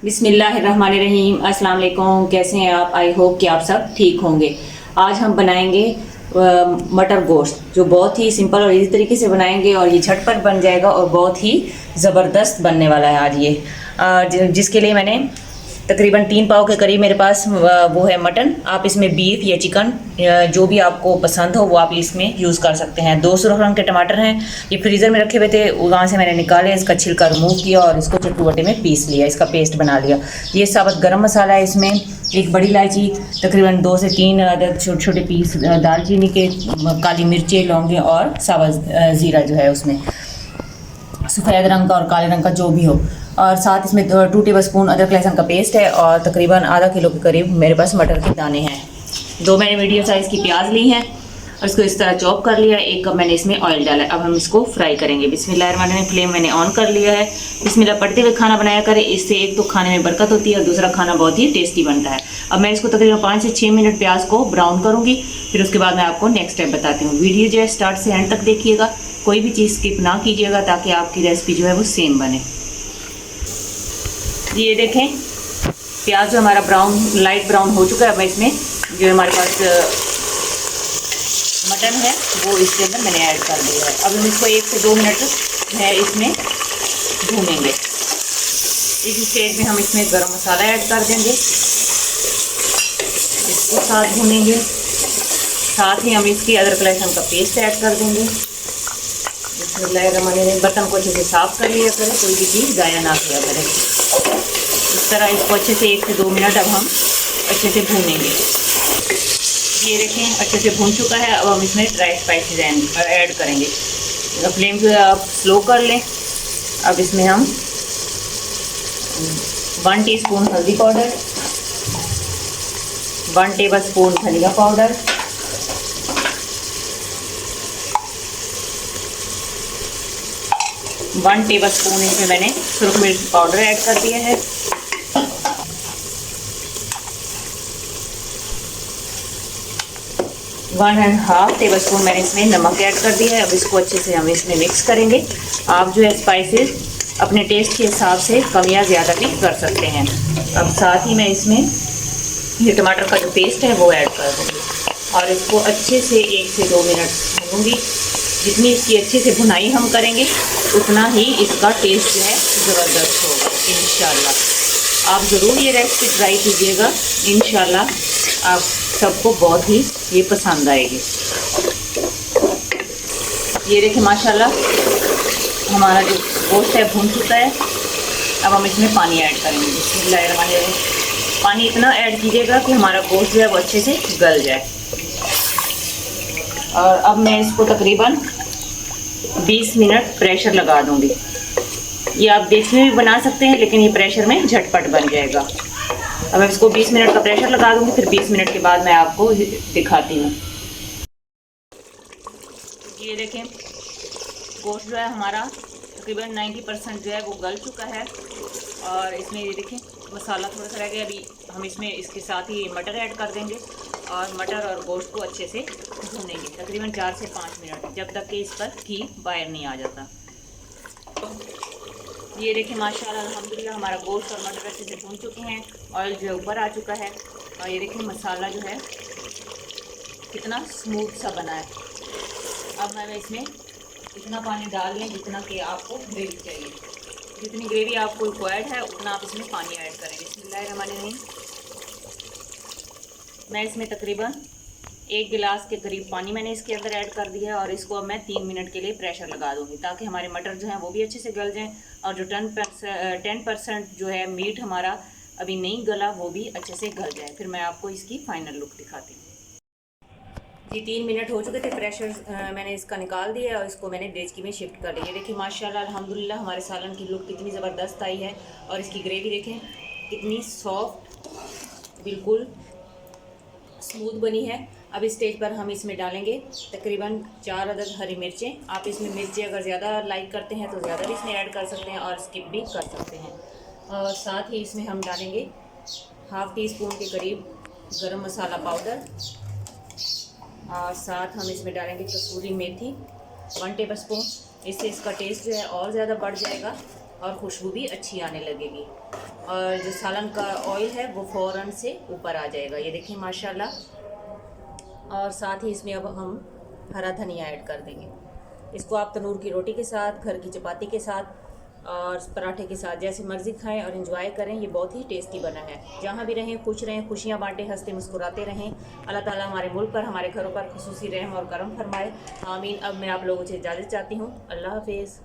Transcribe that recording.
बिस्मिल्लाहिर्रहमानिर्रहीम। अस्सलाम वालेकुम। कैसे हैं आप? आई होप कि आप सब ठीक होंगे। आज हम बनाएंगे मटर गोश्त, जो बहुत ही सिंपल और इजी तरीके से बनाएंगे और ये झटपट बन जाएगा और बहुत ही ज़बरदस्त बनने वाला है आज ये। जिसके लिए मैंने तकरीबन 3 पाव के करीब मेरे पास वो है मटन। आप इसमें बीफ या चिकन जो भी आपको पसंद हो वो आप इसमें यूज़ कर सकते हैं। 2 सुरख रंग के टमाटर हैं, ये फ्रीज़र में रखे हुए थे, वहाँ से मैंने निकाले, इसका छिलका रिमूव किया और इसको चट्टू में पीस लिया, इसका पेस्ट बना लिया। ये साबुत गरम मसाला है, इसमें एक बड़ी इलायची, तकरीबन 2 से 3 अदद छोटे छोटे पीस दालचीनी के, काली मिर्चें, लौंगे और साबुत ज़ीरा जो है उसमें सफ़ेद रंग का और काले रंग का जो भी हो। और साथ इसमें 2 टेबलस्पून अदरक लहसुन का पेस्ट है और तकरीबन आधा किलो के करीब मेरे पास मटर के दाने हैं। 2 मैंने मीडियम साइज़ की प्याज ली हैं और इसको इस तरह चॉप कर लिया। 1 कप मैंने इसमें ऑयल डाला है। अब हम इसको फ्राई करेंगे। बिस्मिल्लाहिर्रहमानिर्रहीम। फ्लेम मैंने ऑन कर लिया है। बिस्मिल्लाह पढ़ते हुए खाना बनाया करें, इससे एक तो खाने में बरकत होती है और दूसरा खाना बहुत ही टेस्टी बनता है। अब मैं इसको तकरीबन 5 से 6 मिनट प्याज को ब्राउन करूँगी, फिर उसके बाद मैं आपको नेक्स्ट स्टेप बताती हूँ। वीडियो जो है स्टार्ट से एंड तक देखिएगा, कोई भी चीज़ स्किप ना कीजिएगा ताकि आपकी रेसिपी जो है वो सेम बने। ये देखें, प्याज जो हमारा लाइट ब्राउन हो चुका है। अब इसमें जो हमारे पास मटन है वो इसके अंदर मैंने ऐड कर दिया है। अब हम इसको 1 से 2 मिनट है इसमें भूनेंगे। इस स्टेज में हम इसमें गरम मसाला ऐड कर देंगे, इसको साथ भूनेंगे। साथ ही हम इसकी अदरक लहसुन का पेस्ट ऐड कर देंगे। बर्तन को अच्छे से साफ कर लिया करें, कोई भी चीज़ ज़ाया ना किया करें। इस तरह इसको अच्छे से 1 से 2 मिनट अब हम अच्छे से भूनेंगे। ये देखें अच्छे से भून चुका है। अब हम इसमें ड्राई स्पाइसेस ऐड करेंगे। फ्लेम जो है आप स्लो कर लें। अब इसमें हम 1 टीस्पून हल्दी पाउडर, 1 टेबलस्पून धनिया पाउडर, 1 टेबलस्पून इसमें मैंने सुरख मिर्च पाउडर ऐड कर दिया है। 1.5 टेबलस्पून मैंने इसमें नमक ऐड कर दिया है। अब इसको अच्छे से हम इसमें मिक्स करेंगे। आप जो है स्पाइसेस अपने टेस्ट के हिसाब से कम या ज़्यादा भी कर सकते हैं। अब साथ ही मैं इसमें ये टमाटर का जो पेस्ट है वो ऐड कर दूँगी और इसको अच्छे से 1 से 2 मिनट भूनूँगी। जितनी इसकी अच्छे से भुनाई हम करेंगे उतना ही इसका टेस्ट जो है ज़बरदस्त होगा इंशाल्लाह। आप ज़रूर ये रेसिपी ट्राई कीजिएगा, इंशाल्लाह आप सबको बहुत ही ये पसंद आएगी। ये देखिए माशाल्लाह हमारा जो गोश्त है भून चुका है। अब हम इसमें पानी ऐड करेंगे। बिस्मिल्लाहिर्रहमानिर्रहीम। पानी इतना ऐड कीजिएगा कि हमारा गोश्त जो है वो अच्छे से गल जाए। और अब मैं इसको तकरीबन 20 मिनट प्रेशर लगा दूंगी। ये आप देखने में भी बना सकते हैं, लेकिन ये प्रेशर में झटपट बन जाएगा। अब मैं इसको 20 मिनट का प्रेशर लगा दूंगी, फिर 20 मिनट के बाद मैं आपको दिखाती हूँ। ये देखें गोश्त जो है हमारा तकरीबन 90% जो है वो गल चुका है और इसमें ये देखें मसाला थोड़ा सा रह गया। अभी हम इसमें इसके साथ ही मटर ऐड कर देंगे और मटर और गोश्त को अच्छे से भूनेंगे तकरीबन 4 से 5 मिनट, जब तक कि इस पर घी बाहर नहीं आ जाता। ये देखें माशाल्लाह अल्हम्दुलिल्लाह हमारा गोश्त और मटर अच्छे से भून चुके हैं, ऑयल जो है ऊपर आ चुका है और ये देखें मसाला जो है कितना स्मूथ सा बना है। अब मैं इसमें इतना पानी डाल लें जितना कि आपको ग्रेवी चाहिए। जितनी ग्रेवी आपको रिक्वायर्ड है उतना आप इसमें पानी ऐड करेंगे। बिस्मिल्लाहिर्रहमानिर्रहीम। मैं इसमें तकरीबन 1 गिलास के करीब पानी मैंने इसके अंदर ऐड कर दिया है और इसको अब मैं 3 मिनट के लिए प्रेशर लगा दूंगी ताकि हमारे मटर जो हैं वो भी अच्छे से गल जाएं और जो 10% जो है मीट हमारा अभी नहीं गला वो भी अच्छे से गल जाए। फिर मैं आपको इसकी फाइनल लुक दिखाती हूँ। जी 3 मिनट हो चुके थे, प्रेशर मैंने इसका निकाल दिया और इसको मैंने डेचकी में शिफ्ट कर लिया। देखिए माशाल्लाह अल्हम्दुलिल्लाह हमारे सालन की लुक कितनी ज़बरदस्त आई है और इसकी ग्रेवी देखें कितनी सॉफ्ट बिल्कुल स्मूथ बनी है। अब इस स्टेज पर हम इसमें डालेंगे तकरीबन 4 अदद हरी मिर्चें। आप इसमें मिर्चें अगर ज़्यादा लाइक करते हैं तो ज़्यादा भी इसमें ऐड कर सकते हैं और स्किप भी कर सकते हैं। और साथ ही इसमें हम डालेंगे 1/2 टीस्पून के करीब गरम मसाला पाउडर और साथ हम इसमें डालेंगे कसूरी मेथी 1 टेबलस्पून। इससे इसका टेस्ट जो है और ज़्यादा बढ़ जाएगा और खुशबू भी अच्छी आने लगेगी। और जो सालन का ऑयल है वो फ़ौरन से ऊपर आ जाएगा। ये देखिए माशाल्लाह। और साथ ही इसमें अब हम हरा धनिया ऐड कर देंगे। इसको आप तंदूर की रोटी के साथ, घर की चपाती के साथ और पराठे के साथ जैसे मर्ज़ी खाएं और एंजॉय करें। ये बहुत ही टेस्टी बना है। जहाँ भी रहें खुश रहें, खुशियाँ बांटें, हंसते मुस्कुराते रहें। अल्लाह ताला हमारे मुल्क पर, हमारे घरों पर खुसूसी रहम और करम फरमाए। आमीन। अब मैं आप लोगों से इजाज़त चाहती हूँ। अल्लाह हाफिज़।